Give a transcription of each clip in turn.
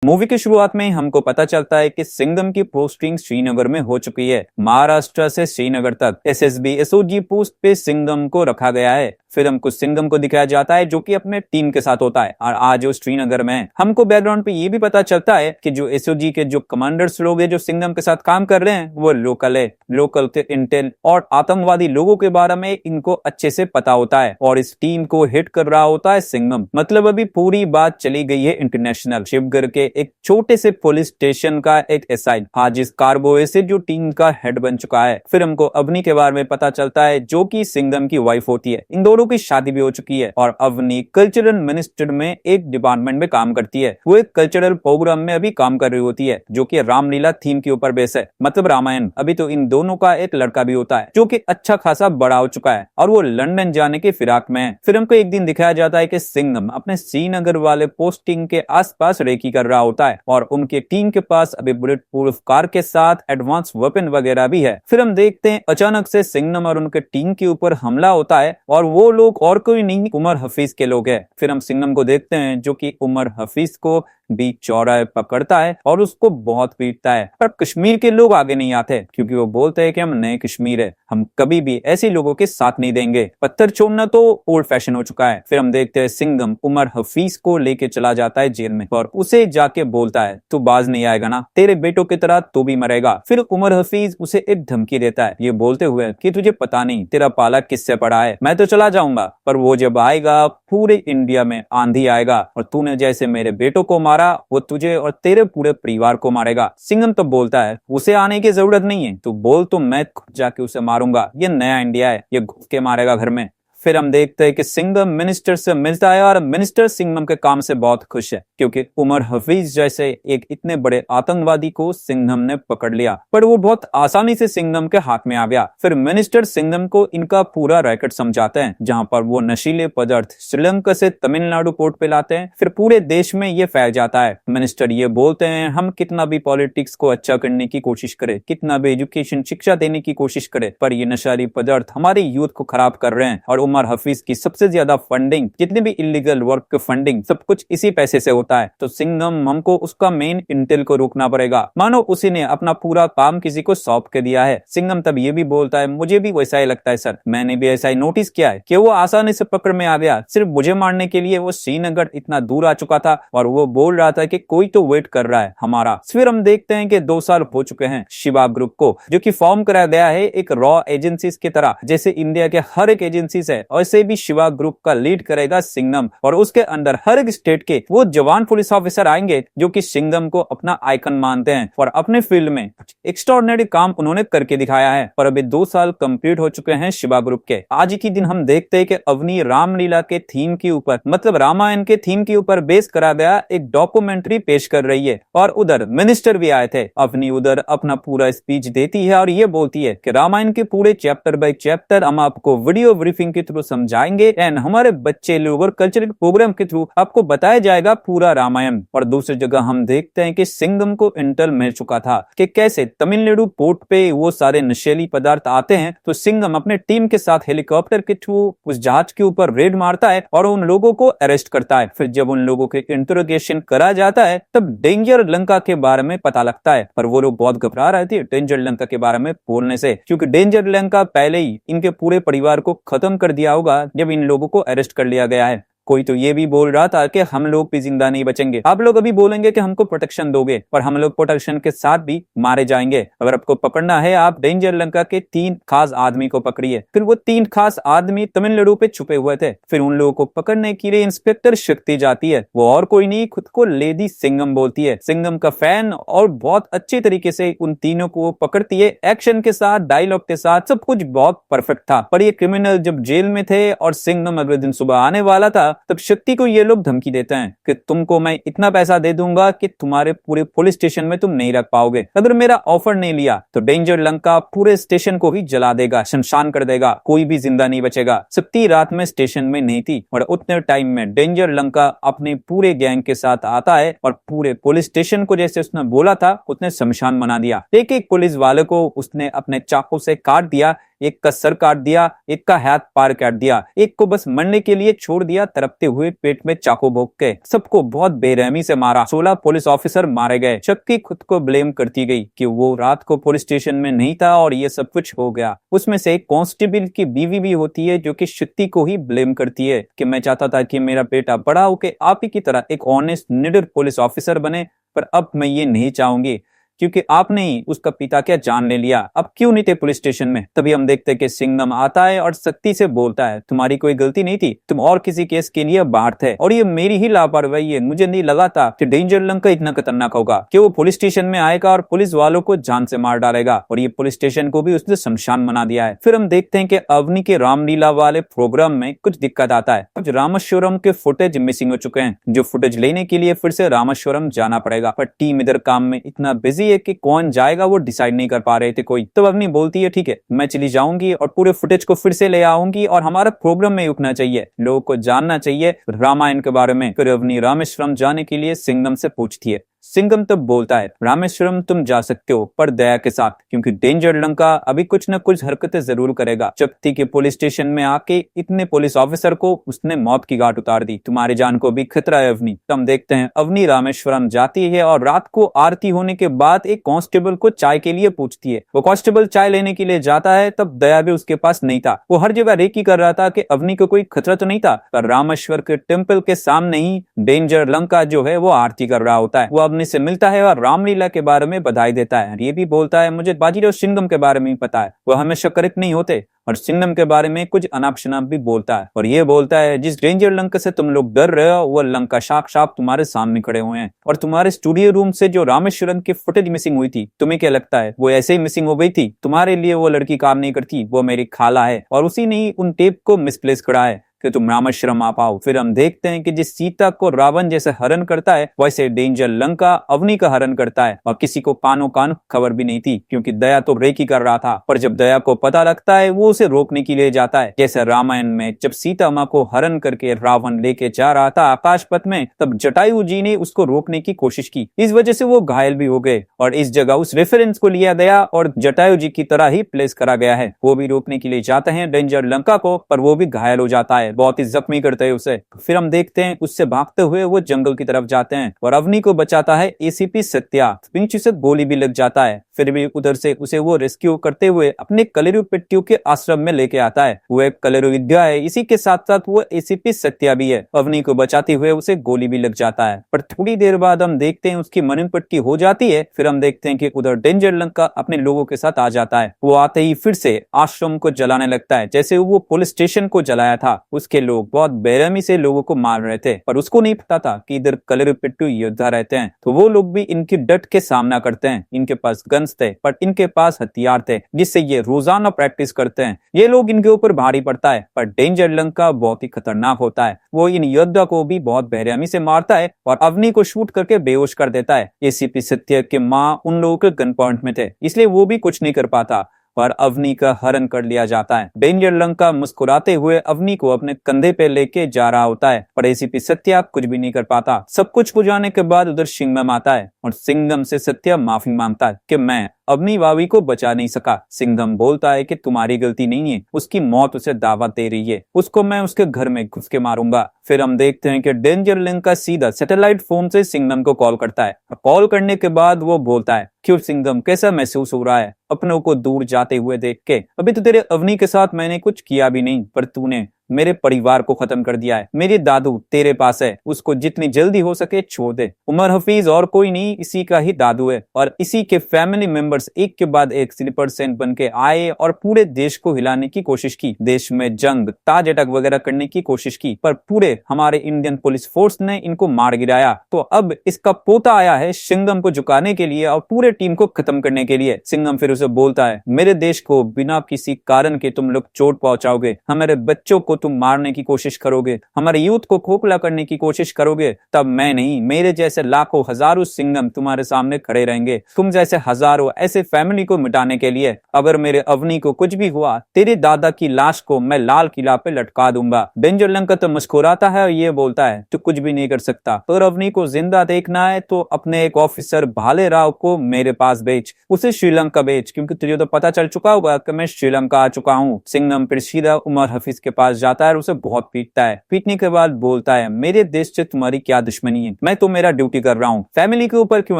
Movie की शुरुआत में हमको पता चलता है कि सिंघम की पोस्टिंग श्रीनगर में हो चुकी है। महाराष्ट्र से श्रीनगर तक एसएसबी एसओजी पोस्ट पे सिंघम को रखा गया है। फिर हमको सिंघम को दिखाया जाता है जो कि अपने टीम के साथ होता है और आज वो श्रीनगर में है। हमको बैकग्राउंड पे ये भी पता चलता है कि जो एसओजी के जो कमांडर्स लोग हैं जो सिंघम के साथ काम कर रहे हैं वो लोकल है। लोकल के इंटेल और आतंकवादी लोगों के बारे में इनको अच्छे से पता होता है और इस टीम को हिट कर रहा होता है सिंघम। मतलब अभी पूरी बात चली गई है इंटरनेशनल। शिवगढ़ के एक छोटे से पुलिस स्टेशन का एक एसआई आज इस कार्गो से जो टीम का हेड बन चुका है। फिर हमको अवनी के बारे में पता चलता है जो कि सिंघम की वाइफ होती है। इन दोनों की शादी भी हो चुकी है और अवनी कल्चरल मिनिस्टर में एक डिपार्टमेंट में काम करती है। वो एक कल्चरल प्रोग्राम में अभी काम कर रही होती है जो कि रामलीला थीम के ऊपर बेस है, मतलब रामायण। अभी तो इन दोनों का एक लड़का भी होता है जो कि अच्छा खासा बड़ा हो चुका है और वो लंदन जाने की फिराक में है। फिर हमको एक दिन दिखाया जाता है कि सिंघम अपने श्रीनगर वाले पोस्टिंग के आसपास रेकी कर रहा होता है और उनके टीम के पास अभी बुलेट प्रूफ कार के साथ एडवांस वेपन वगैरह भी है। फिर हम देखते हैं अचानक से सिंघम और उनके टीम के ऊपर हमला होता है और वो लोग और कोई नहीं उमर हफीज के लोग हैं। फिर हम सिंघम को देखते हैं जो कि उमर हफीज को बीच चौराहे पकड़ता है और उसको बहुत पीटता है। पर कश्मीर के लोग आगे नहीं आते क्योंकि वो बोलते हैं कि हम नए कश्मीर है, हम कभी भी ऐसे लोगों के साथ नहीं देंगे। पत्थर छोड़ना तो ओल्ड फैशन हो चुका है। फिर हम देखते हैं सिंघम उमर हफीज को लेके चला जाता है जेल में और उसे जाके बोलता है तू बाज नहीं आएगा ना, तेरे बेटों की तरह तू भी मरेगा। फिर उमर हफीज उसे एक धमकी देता है ये बोलते हुए कि तुझे पता नहीं तेरा पाला किससे पड़ा है, मैं तो चला जाऊंगा पर वो जब आएगा पूरे इंडिया में आंधी आएगा और तूने जैसे मेरे बेटों को मारा वो तुझे और तेरे पूरे परिवार को मारेगा। सिंघम तो बोलता है उसे आने की जरूरत नहीं है, तू बोल तो मैं खुद जाके उसे मारूंगा, ये नया इंडिया है, ये घुस के मारेगा घर में। फिर हम देखते हैं कि सिंघम मिनिस्टर से मिलता है और मिनिस्टर सिंघम के काम से बहुत खुश है क्योंकि उमर हफीज जैसे एक इतने बड़े आतंकवादी को सिंघम ने पकड़ लिया, पर वो बहुत आसानी से सिंघम के हाथ में आ गया। फिर मिनिस्टर सिंघम को इनका पूरा रैकेट समझाते हैं जहां पर वो नशीले पदार्थ श्रीलंका से तमिलनाडु पोर्ट पे लाते हैं। फिर पूरे देश में ये फैल जाता है। मिनिस्टर ये बोलते हैं हम कितना भी पॉलिटिक्स को अच्छा करने की कोशिश करें, कितना भी एजुकेशन शिक्षा देने की कोशिश करें, पर ये नशारी पदार्थ हमारे यूथ को खराब कर रहे हैं और उमर हफीज की सबसे ज्यादा फंडिंग, जितने भी इलीगल वर्क की फंडिंग, सब कुछ इसी पैसे से होता है। तो सिंघम हमको उसका मेन इंटेल को रोकना पड़ेगा, मानो उसी ने अपना पूरा काम किसी को सौंप के दिया है। सिंघम तब ये भी बोलता है मुझे भी वैसा ही लगता है सर, मैंने भी ऐसा ही नोटिस किया है कि वो आसानी से पकड़ में आ गया। सिर्फ मुझे मारने के लिए वो श्रीनगर इतना दूर आ चुका था और वो बोल रहा था कि कोई तो वेट कर रहा है हमारा। फिर हम देखते हैं कि 2 साल हो चुके हैं शिवा ग्रुप को, जो कि फॉर्म कराया गया है एक रॉ एजेंसीज की तरह, जैसे इंडिया के हर एक एजेंसीज है वैसे भी शिवा ग्रुप का लीड करेगा सिंघम और उसके अंदर हर एक स्टेट के वो जवान पुलिस ऑफिसर आएंगे जो कि सिंघम को अपना आइकन मानते हैं और अपने फील्ड में एक्स्ट्राऑर्डिनरी काम उन्होंने करके दिखाया है। पर अभी 2 साल कंप्लीट हो चुके हैं शिवा ग्रुप के। आज के दिन हम देखते हैं कि अवनी रामलीला के थीम के ऊपर, मतलब रामायण के थीम के ऊपर बेस करा गया एक डॉक्यूमेंट्री पेश कर रही है और उधर मिनिस्टर भी आए थे। अवनी उधर अपना पूरा स्पीच देती है और ये बोलती है कि रामायण के पूरे चैप्टर बाय चैप्टर हम आपको वीडियो ब्रीफिंग के थ्रू समझाएंगे एंड हमारे बच्चे लोग और कल्चरल प्रोग्राम के थ्रू आपको बताया जाएगा पूरा रामायण। और दूसरी जगह हम देखते हैं कि सिंघम को इंटेल मिल चुका था कि कैसे तमिलनाडु पोर्ट पे वो सारे नशीली पदार्थ आते हैं, तो सिंघम अपने टीम के साथ हेलीकॉप्टर के थ्रू उस जहाज के ऊपर रेड मारता है और उन लोगों को अरेस्ट करता है। फिर जब उन लोगों के इंटरोगेशन करा जाता है तब डेंजर लंका के बारे में पता लगता है, पर वो लोग बहुत घबरा रहे थे डेंजर लंका के बारे में बोलने से, क्योंकि डेंजर लंका पहले ही इनके पूरे परिवार को खत्म कर दिया होगा जब इन लोगों को अरेस्ट कर लिया गया है। कोई तो ये भी बोल रहा था कि हम लोग भी जिंदा नहीं बचेंगे, आप लोग अभी बोलेंगे कि हमको प्रोटेक्शन दोगे पर हम लोग प्रोटेक्शन के साथ भी मारे जाएंगे। अगर आपको पकड़ना है आप डेंजर लंका के 3 खास आदमी को पकड़िए। फिर वो 3 खास आदमी तमिलनाडु पे छुपे हुए थे। फिर उन लोगों को पकड़ने के लिए इंस्पेक्टर शक्ति जाती है, वो और कोई नहीं खुद को लेडी सिंघम बोलती है, सिंघम का फैन, और बहुत अच्छे तरीके से उन तीनों को पकड़ती है। एक्शन के साथ, डायलॉग के साथ, सब कुछ बहुत परफेक्ट था। पर ये क्रिमिनल जब जेल में थे और सिंघम अगले दिन सुबह आने वाला था तब शक्ति को ये लोग धमकी देते हैं कि तुमको मैं इतना पैसा दे दूंगा कि तुम्हारे पूरे पुलिस स्टेशन में तुम नहीं रख पाओगे, अगर मेरा ऑफर नहीं लिया तो डेंजर लंका पूरे स्टेशन को ही जला देगा, शमशान कर देगा, कोई भी जिंदा नहीं बचेगा। शक्ति रात में स्टेशन में नहीं थी और उतने टाइम में डेंजर लंका अपने पूरे गैंग के साथ आता है और पूरे पुलिस स्टेशन को जैसे उसने बोला था उतने शमशान बना दिया। एक एक पुलिस वाले को उसने अपने चाकू से काट दिया एक का सर काट दिया, एक का हाथ पार काट दिया, एक को बस मरने के लिए छोड़ दिया, तड़पते हुए पेट में चाकू भोंक के। सबको बहुत बेरहमी से मारा। 16 पुलिस ऑफिसर मारे गए। शक्ति खुद को ब्लेम करती गई कि वो रात को पुलिस स्टेशन में नहीं था और ये सब कुछ हो गया। उसमें से एक कांस्टेबल की बीवी भी होती है जो कि शक्ति को ही ब्लेम करती है कि मैं चाहता था कि मेरा बेटा बड़ा होके आप ही की तरह एक ऑनेस्ट निडर पुलिस ऑफिसर बने, पर अब मैं ये नहीं चाहूंगी क्योंकि आपने ही उसका पिता क्या जान ले लिया। अब क्यों नहीं थे पुलिस स्टेशन में? तभी हम देखते हैं कि सिंघम आता है और शक्ति से बोलता है, तुम्हारी कोई गलती नहीं थी, तुम और किसी केस के लिए बाहर थे और ये मेरी ही लापरवाही है। मुझे नहीं लगा था कि डेंजर लंका इतना खतरनाक होगा कि वो पुलिस स्टेशन में आएगा और पुलिस वालों को जान से मार डालेगा, और ये पुलिस स्टेशन को भी उसने शमशान बना दिया है। फिर हम देखते हैं कि अवनी के रामलीला वाले प्रोग्राम में कुछ दिक्कत आता है। कुछ रामेश्वरम के फुटेज मिसिंग हो चुके हैं, जो फुटेज लेने के लिए फिर से रामेश्वरम जाना पड़ेगा, पर टीम इधर काम में इतना बिजी है कि कौन जाएगा वो डिसाइड नहीं कर पा रहे थे कोई। तो अवनी बोलती है ठीक है मैं चली जाऊंगी और पूरे फुटेज को फिर से ले आऊंगी और हमारा प्रोग्राम में रुकना चाहिए, लोगों को जानना चाहिए रामायण के बारे में। फिर अवनी रामेश्वरम जाने के लिए सिंघम से पूछती है। सिंघम तब बोलता है, रामेश्वरम तुम जा सकते हो पर दया के साथ, क्योंकि डेंजर लंका अभी कुछ न कुछ हरकतें जरूर करेगा। चपती के पुलिस स्टेशन में आके इतने पुलिस ऑफिसर को उसने मौत की घाट उतार दी, तुम्हारी जान को भी खतरा है अवनी। तो हम देखते हैं अवनी रामेश्वरम जाती है और रात को आरती होने के बाद एक कांस्टेबल को चाय के लिए पूछती है। वो कांस्टेबल चाय लेने के लिए जाता है, तब दया भी उसके पास नहीं था। वो हर जगह रेकी कर रहा था कि अवनी को कोई खतरा तो नहीं था, पर रामेश्वर के टेम्पल के सामने ही डेंजर लंका जो है वो आरती कर रहा होता है। वो अवनी से मिलता है और रामलीला के बारे में बधाई देता है। ये भी बोलता है मुझे बाजीराव सिंघम के बारे में पता है, वो हमेशा करेक्ट नहीं होते, और सिंघम के बारे में कुछ अनाप शनाप भी बोलता है। और ये बोलता है जिस डेंजर लंका से तुम लोग डर रहे हो वो लंका साक्षात तुम्हारे सामने खड़े हुए हैं, और तुम्हारे स्टूडियो रूम से जो रामेश्वरम की फुटेज मिसिंग हुई थी, तुम्हें क्या लगता है वो ऐसे ही मिसिंग हो गई थी? तुम्हारे लिए वो लड़की काम नहीं करती, वो मेरी खाला है और उसी ने ही उन टेप को मिसप्लेस करा है कि तुम रामेश्वरम आ पाओ। फिर हम देखते हैं कि जिस सीता को रावण जैसे हरण करता है, वैसे डेंजर लंका अवनी का हरण करता है, और किसी को कानो कान खबर भी नहीं थी क्योंकि दया तो रेकी कर रहा था। पर जब दया को पता लगता है वो उसे रोकने के लिए जाता है। जैसे रामायण में जब सीता माँ को हरण करके रावण लेके जा रहा था आकाश पथ में, तब जटायु जी ने उसको रोकने की कोशिश की, इस वजह से वो घायल भी हो गए, और इस जगह उस रेफरेंस को लिया गया और जटायु जी की तरह ही प्लेस करा गया है। वो भी रोकने के लिए जाते हैं डेंजर लंका को, पर वो भी घायल हो जाता है, बहुत ही जख्मी करते हैं उसे। फिर हम देखते हैं उससे भागते हुए वो जंगल की तरफ जाते हैं और अवनी को बचाता है एसीपी सत्या। पीछे से गोली भी लग जाता है, फिर भी उधर से उसे वो रेस्क्यू करते हुए अपने कलेरू पिट्टू के आश्रम में लेके आता है। वो एक कलेरू विद्या है, इसी के साथ साथ वो एसीपी सत्या भी है। अवनी को बचाते हुए उसे गोली भी लग जाता है, पर थोड़ी देर बाद हम देखते हैं उसकी मरण पट्टी हो जाती है। फिर हम देखते हैं कि उधर डेंजर लंका अपने लोगों के साथ आ जाता है। वो आते ही फिर से आश्रम को जलाने लगता है, जैसे वो पुलिस स्टेशन को जलाया था। उसके लोग बहुत बेरहमी से लोगों को मार रहे थे, पर उसको नहीं पता था कि इधर कलेरू पिट्टू योद्धा रहते हैं, तो वो लोग भी इनकी डट के सामना करते हैं। इनके पास गन्स थे, पर इनके पास हथियार थे जिससे ये रोजाना प्रैक्टिस करते हैं। ये लोग इनके ऊपर भारी पड़ता है, पर डेंजर लंका बहुत ही खतरनाक होता है। वो इन योद्धा को भी बहुत बेरहमी से मारता है और अवनी को शूट करके बेहोश कर देता है। एसीपी सत्य के माँ उन लोगों के गन पॉइंट में थे, इसलिए वो भी कुछ नहीं कर पाता, पर अवनी का हरण कर लिया जाता है। डेंजर लंका मुस्कुराते हुए अवनी को अपने कंधे पे लेके जा रहा होता है, पर एसीपी सत्या कुछ भी नहीं कर पाता। सब कुछ हो जाने के बाद उधर सिंघम आता है और सिंघम से सत्या माफी मांगता है कि मैं अवनी वावी को बचा नहीं सका। सिंघम बोलता है कि तुम्हारी गलती नहीं है, उसकी मौत उसे दावत दे रही है, उसको मैं उसके घर में घुस के मारूंगा। फिर हम देखते हैं कि डेंजर लंका सीधा सैटेलाइट फोन से सिंघम को कॉल करता है। कॉल करने के बाद वो बोलता है, क्यों सिंघम, कैसा महसूस हो रहा है अपनों को दूर जाते हुए देख के? अभी तो तेरे अवनी के साथ मैंने कुछ किया भी नहीं, पर तूने मेरे परिवार को खत्म कर दिया है। मेरी दादू तेरे पास है, उसको जितनी जल्दी हो सके छोड़ दे। उमर हफीज और कोई नहीं, इसी का ही दादू है, और इसी के फैमिली मेंबर्स एक के बाद एक स्लीपर सेंट बन के आए और पूरे देश को हिलाने की कोशिश की, देश में जंग ताज अटैक वगैरह करने की कोशिश की, पर पूरे हमारे इंडियन पुलिस फोर्स ने इनको मार गिराया। तो अब इसका पोता आया है सिंघम को झुकाने के लिए और पूरे टीम को खत्म करने के लिए। सिंघम फिर उसे बोलता है, मेरे देश को बिना किसी कारण के तुम लोग चोट पहुंचाओगे, हमारे बच्चों को तुम मारने की कोशिश करोगे, हमारे यूथ को खोखला करने की कोशिश करोगे, तब मैं नहीं, मेरे जैसे लाखों हजारों सिंघम तुम्हारे सामने खड़े रहेंगे। तुम जैसे हजारों ऐसे फैमिली को मिटाने के लिए। अगर मेरे अवनी को कुछ भी हुआ, तेरे दादा की लाश को मैं लाल किला पे लटका दूंगा। डेंजर लंका तो मुस्कुराता है और ये बोलता है तू कुछ भी नहीं कर सकता। अगर अवनी को जिंदा देखना है तो अपने एक ऑफिसर भाले राव को मेरे पास भेज, उसे श्रीलंका भेज, क्योंकि तुझे तो पता चल चुका होगा कि मैं श्रीलंका आ चुका हूँ। सिंघम फिर सीधा उमर हफीज के पास जाता है और उसे बहुत पीटता है। पीटने के बाद बोलता है मेरे देश से तुम्हारी क्या दुश्मनी है, मैं तो मेरा ड्यूटी कर रहा हूँ, फैमिली के ऊपर क्यों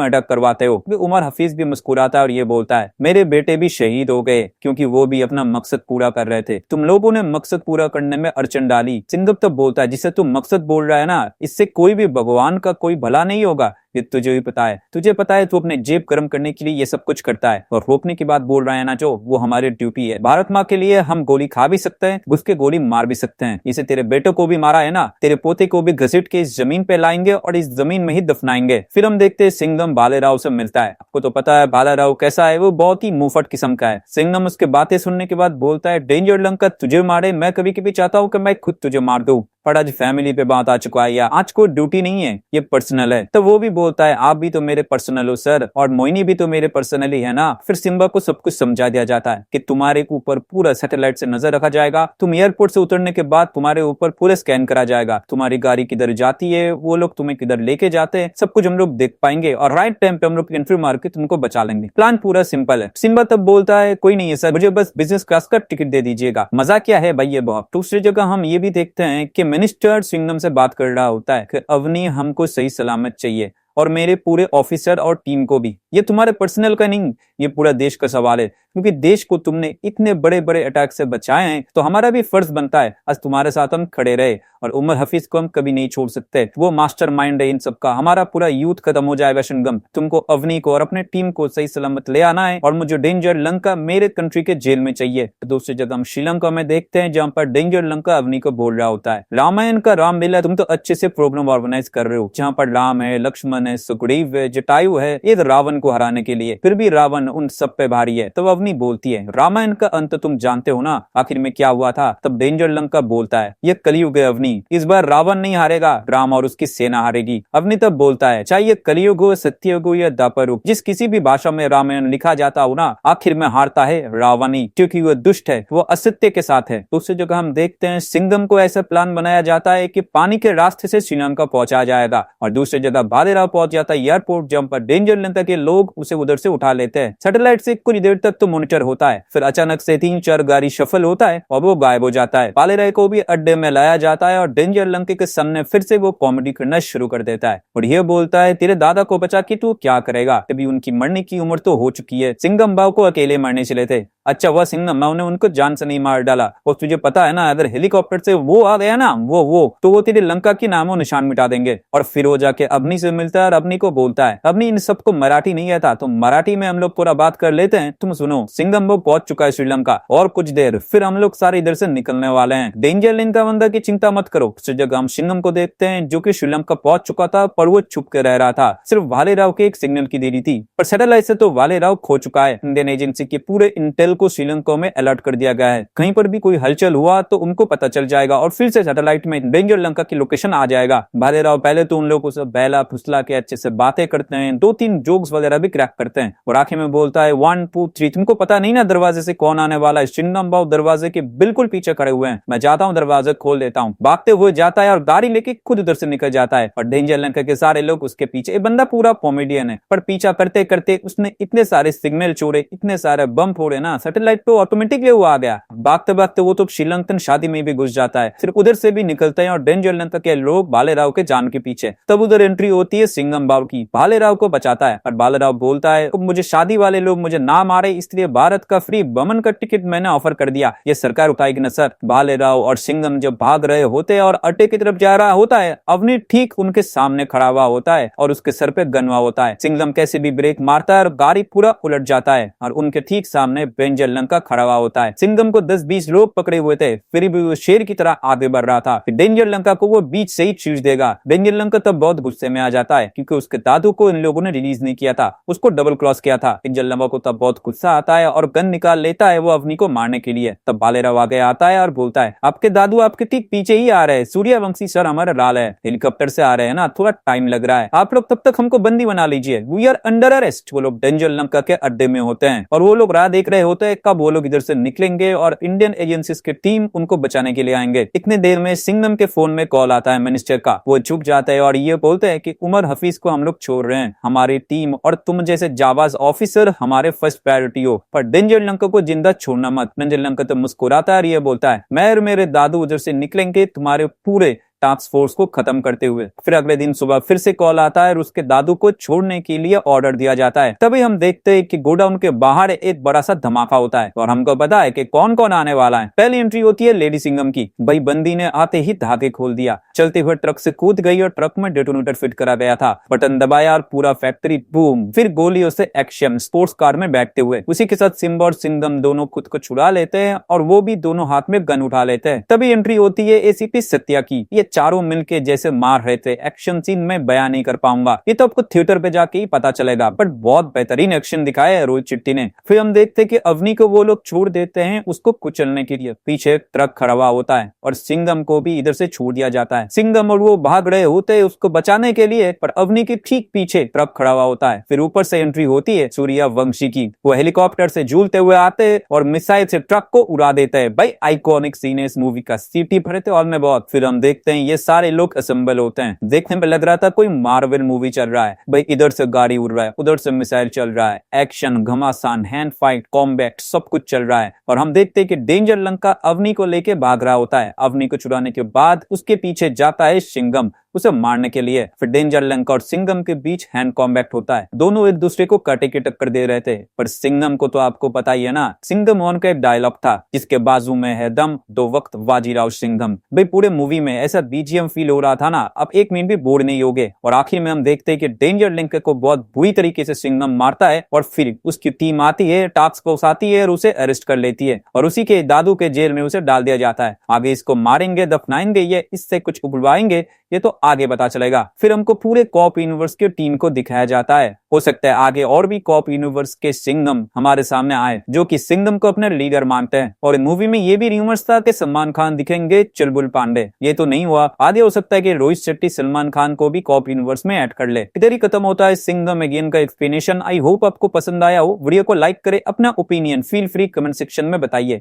अटैक करवाते हो। उमर हफीज भी मुस्कुराता है और ये बोलता है मेरे बेटे भी शहीद हो गए क्योंकि वो भी अपना मकसद पूरा कर रहे थे, तुम लोगों ने मकसद पूरा करने में अड़चन डाली। सिंघम तब बोलता है जिसे तुम मकसद बोल रहा है ना, इससे कोई भी भगवान का कोई भला नहीं होगा, ये तुझे भी पता है, तुझे पता है तू अपने जेब गर्म करने के लिए ये सब कुछ करता है। और रोकने की बात बोल रहा है ना जो, वो हमारी ड्यूटी है। भारत माँ के लिए हम गोली खा भी सकते हैं, घुस के गोली मार भी सकते हैं। इसे तेरे बेटे को भी मारा है ना, तेरे पोते को भी घसीट के इस जमीन पे लाएंगे और इस जमीन में ही दफनाएंगे। फिर हम देखते हैं सिंघम भालेराव से मिलता है। आपको तो पता है भालेराव कैसा है, वो बहुत ही मुंहफट किस्म का है। सिंघम उसके बातें सुनने के बाद बोलता है डेंजर लंका तुझे मारे, मैं कभी कभी चाहता हूँ कि मैं खुद तुझे मार दूं, पर आज फैमिली पे बात आ चुका है, या आज कोई ड्यूटी नहीं है, ये पर्सनल है। तो वो भी बोलता है आप भी तो मेरे पर्सनल हो सर, और मोइनी भी तो मेरे पर्सनल ही है ना। फिर सिम्बा को सब कुछ समझा दिया जाता है कि तुम्हारे ऊपर पूरा सैटेलाइट से नजर रखा जाएगा, तुम एयरपोर्ट से उतरने के बाद तुम्हारे ऊपर पूरा स्कैन करा जाएगा, तुम्हारी गाड़ी किधर जाती है, वो लोग तुम्हें किधर लेके जाते हैं, सब कुछ हम लोग देख पाएंगे और राइट टाइम पे हम लोग एंट्री मार के तुमको बचा लेंगे। प्लान पूरा सिंपल है। सिम्बा तब बोलता है कोई नहीं है सर, मुझे बस बिजनेस क्लास का टिकट दे दीजिएगा। मजा क्या है भाई ये बहुत। दूसरी जगह हम ये भी देखते हैं कि मिनिस्टर सिंघम से बात कर रहा होता है कि अवनी हमको सही सलामत चाहिए और मेरे पूरे ऑफिसर और टीम को भी। ये तुम्हारे पर्सनल का नहीं, ये पूरा देश का सवाल है, क्योंकि देश को तुमने इतने बड़े बड़े अटैक से बचाए हैं, तो हमारा भी फर्ज बनता है आज तुम्हारे साथ हम खड़े रहे। और उमर हफीज को हम कभी नहीं छोड़ सकते, वो मास्टरमाइंड है इन सबका। हमारा पूरा यूथ खत्म हो जाएगा सिंघम, तुमको अवनी को और अपने टीम को सही सलामत ले आना है और मुझे डेंजर लंका मेरे कंट्री के जेल में चाहिए। दूसरी जगह हम श्रीलंका में देखते हैं जहाँ पर डेंजर लंका अवनी को बोल रहा होता है रामायण का रामलीला तुम तो अच्छे से प्रोग्राम ऑर्गेनाइज कर रहे हो, जहाँ पर राम है, लक्ष्मण है, सुग्रीव है, जटायु है, ये रावण को हराने के लिए, फिर भी रावण उन सब पे भारी है। तब अवनी बोलती है रामायण का अंत तुम जानते हो ना, आखिर में क्या हुआ था। तब डेंजर लंका बोलता है ये कलयुग है अवनी, इस बार रावण नहीं हारेगा, राम और उसकी सेना हारेगी। अवनी तब बोलता है चाहे ये कलयुग हो, सत्ययुग हो या द्वापर युग, जिस किसी भी भाषा में रामायण लिखा जाता हो ना, आखिर में हारता है रावण ही, क्योंकि वो दुष्ट है, वो असत्य के साथ है। दूसरी जगह हम देखते हैं सिंघम को ऐसा प्लान बनाया जाता है कि पानी के रास्ते से श्रीलंका पहुंचा जाएगा, और दूसरी जगह भालेराव पहुंच जाता है एयरपोर्ट, जहां पर डेंजर लंका के लोग उसे उधर से उठा लेते हैं। सैटेलाइट से कुछ देर तक तो मॉनिटर होता है, फिर अचानक से 3-4 गाड़ी शफल होता है और वो गायब हो जाता है। भालेराव को भी अड्डे में लाया जाता है और डेंजर लंका के सामने फिर से वो कॉमेडी करना शुरू कर देता है और ये बोलता है तेरे दादा को बचा के तू क्या करेगा, अभी उनकी मरने की उम्र तो हो चुकी है। सिंघम बाव को अकेले मरने चले थे, अच्छा वह सिंघम बाव ने उनको जान से नहीं मार डाला, और तुझे पता है ना अगर हेलीकॉप्टर से वो आ गया ना वो तो वो तेरे लंका की नामो निशान मिटा देंगे। और फिर वो जाके अवनी से मिलता है और अवनी को बोलता है अवनी इन सबको मराठी नहीं आता, तो मराठी में हम लोग पूरा बात कर लेते हैं, तुम सुनो सिंघम बाव पहुंच चुका है श्रीलंका और कुछ देर फिर हम लोग सारे इधर से निकलने वाले हैं, डेंजर लंका बंदा की चिंता मत करो। उस जगह हम सिंघम को देखते हैं जो कि श्रीलंका पहुंच चुका था, पर वो छुप के रह रहा था, सिर्फ भालेराव के एक सिग्नल की देरी थी, पर सैटेलाइट से तो भालेराव खो चुका है। इंडियन एजेंसी के पूरे इंटेल को श्रीलंका में अलर्ट कर दिया गया है, कहीं पर भी कोई हलचल हुआ तो उनको पता चल जाएगा और फिर से सैटेलाइट में डेंजर लंका की लोकेशन आ जाएगा। भालेराव पहले तो उन लोगों से बहला फुसला के अच्छे से बातें करते हैं, 2-3 जोक्स वगैरह भी क्रैक करते हैं और आखिर में बोलता है 1 2 3, तुमको पता नहीं ना दरवाजे से कौन आने वाला है। सिंघम बाव दरवाजे के बिल्कुल पीछे खड़े हुए हैं, मैं जाता हूँ दरवाजा खोल देता हूँ। भागते हुए जाता है और गाड़ी लेके खुद उधर से निकल जाता है और डेंजर लंका के सारे लोग उसके पीछे। बंदा पूरा कॉमेडियन है, पर पीछा करते करते उसने इतने सारे सिग्नल छोड़े, इतने सारे बम फोड़े ना, सैटेलाइट पे ऑटोमेटिकली वो आ गया। भागते भागते वो तो श्रीलंकन शादी में भी घुस जाता है, फिर उधर से भी निकलते हैं और डेंजर लंका के लोग भालेराव के जान के पीछे। तब उधर एंट्री होती है सिंघम बाव की, भालेराव को बचाता है और भालेराव बोलता है मुझे शादी वाले लोग मुझे ना मारे, इसलिए भारत का फ्री बमन का टिकट मैंने ऑफर कर दिया, ये सरकार उठाएगी ना सर। भालेराव और सिंघम जब भाग रहे होते हैं और अड्डे की तरफ जा रहा होता है, अवनी ठीक उनके सामने खड़ा हुआ होता है और उसके सर पे गन हुआ होता है। सिंघम कैसे भी ब्रेक मारता है और गाड़ी पूरा उलट जाता है और उनके ठीक सामने डेंजर लंका खड़ा हुआ होता है। सिंघम को 10-20 लोग पकड़े हुए थे, फिर भी वो शेर की तरह आगे बढ़ रहा था। फिर डेंजर लंका को वो बीच से ही चीर देगा। डेंजर लंका तब बहुत गुस्से में आ जाता है क्योंकि उसके दादू को इन लोगों ने रिलीज नहीं किया था, उसको डबल क्रॉस किया था। डेंजर लंका को तब बहुत गुस्सा आता है और गन निकाल लेता है वो अवनी को मारने के लिए। तब भालेराव आगे आता है और बोलता है, आपके दादू आपके ठीक पीछे ही आ रहे हैं, सूर्यवंशी सर हमारा लाल है, हेलीकॉप्टर से आ रहे हैं ना, थोड़ा टाइम लग रहा है, आप लोग तब तक हमको बंदी बना लीजिए, वी आर अंडर अरेस्ट। वो लोग डेंजर लंका के अड्डे में होते हैं और वो लोग राह देख रहे होते हैं कब वो लोग इधर से निकलेंगे और इंडियन एजेंसीज की टीम उनको बचाने के लिए आएंगे। इतने देर में सिंघम के फोन में कॉल आता है मिनिस्टर का। वो झुक जाता है और ये बोलते हैं कि उमर हफीज को हम लोग छोड़ रहे हैं, हमारी टीम और तुम जैसे जाबाज ऑफिसर हमारे फर्स्ट प्रायोरिटी हो, पर डेंजर लंका को जिंदा छोड़ना मत। डेंजर लंका तो मुस्कुराता है और ये बोलता है, मैं और मेरे दादू उधर से निकलेंगे तुम्हारे पूरे टास्क फोर्स को खत्म करते हुए। फिर अगले दिन सुबह फिर से कॉल आता है और उसके दादू को छोड़ने के लिए ऑर्डर दिया जाता है। तभी हम देखते हैं कि गोडाउन के बाहर एक बड़ा सा धमाका होता है और हमको पता है कि कौन कौन आने वाला है। पहली एंट्री होती है लेडी सिंघम की। भाई बंदी ने आते ही धागे खोल दिया, चलते हुए ट्रक से कूद गई और ट्रक में डेटोनेटर फिट करा गया था। बटन दबाया और पूरा फैक्ट्री बूम। फिर गोलियों से एक्शन, स्पोर्ट्स कार में बैठते हुए। उसी के साथ सिम्बा और सिंघम दोनों खुद को छुड़ा लेते हैं और वो भी दोनों हाथ में गन उठा लेते हैं। तभी एंट्री होती है एसीपी सत्या की। ये चारों मिलके जैसे मार रहे थे, एक्शन सीन में बयान नहीं कर पाऊंगा, ये तो आपको थिएटर पे जाके ही पता चलेगा, बट बहुत बेहतरीन एक्शन दिखाया है रोहित शेट्टी ने। फिर हम देखते कि अवनी को वो लोग छोड़ देते हैं उसको कुचलने के लिए। पीछे एक ट्रक खड़ा हुआ होता है और सिंघम को भी इधर से छोड़ दिया जाता है। सिंघम और वो भाग रहे होते हैं उसको बचाने के लिए, पर अवनी के ठीक पीछे ट्रक खड़ा हुआ होता है। फिर ऊपर से एंट्री होती है सूर्यवंशी की। वो हेलीकॉप्टर से झूलते हुए आते हैं और मिसाइल से ट्रक को उड़ा देते हैं। भाई आइकॉनिक सीन है इस मूवी का, सीटी भरे थे और में बहुत। फिर हम देखते हैं ये सारे लोग असेंबल होते हैं। देखने में लग रहा था कोई मार्वल मूवी चल रहा है। भाई इधर से गाड़ी उड़ रहा है, उधर से मिसाइल चल रहा है, एक्शन, घमासान, हैंड फाइट, कॉम्बैट सब कुछ चल रहा है। और हम देखते हैं कि डेंजर लंका अवनी को लेके भाग रहा होता है। अवनी को छुड़ाने के बाद उसके पीछे जाता है सिंघम उसे मारने के लिए। फिर डेंजर लंका और सिंघम के बीच हैंड कॉम्बैट होता है। दोनों एक दूसरे को काटे की टक्कर दे रहे थे, पर सिंघम को तो आपको पता ही है ना, सिंघम वन का एक डायलॉग था, जिसके बाजू में है दम, दो वक्त बाजीराव सिंघम। भाई पूरे मूवी में ऐसा बीजीएम फील हो रहा था ना, अब एक मिनट भी बोर नहीं होगे। और आखिर में हम देखते हैं कि डेंजर लंका को बहुत बुरी तरीके से सिंघम मारता है और फिर उसकी टीम आती है, टास्क फोर्स आती है और उसे अरेस्ट कर लेती है और उसी के दादू के जेल में उसे डाल दिया जाता है। आगे इसको मारेंगे, दफनाएंगे, ये इससे कुछ उगलवाएंगे, ये तो आगे पता चलेगा। फिर हमको पूरे कॉप यूनिवर्स की टीम को दिखाया जाता है। हो सकता है आगे और भी कॉप यूनिवर्स के सिंघम हमारे सामने आए जो कि सिंघम को अपने लीडर मानते हैं। और मूवी में ये भी रूमर्स था कि सलमान खान दिखेंगे चुलबुल पांडे, ये तो नहीं हुआ। आगे हो सकता है कि रोहित शेट्टी सलमान खान को भी कॉप यूनिवर्स में ऐड कर ले। इधर ही खत्म होता है सिंघम अगेन का एक्सप्लेनेशन। आई होप आपको पसंद आया हो। वीडियो को लाइक करे, अपना opinion feel free comment section में बताइए।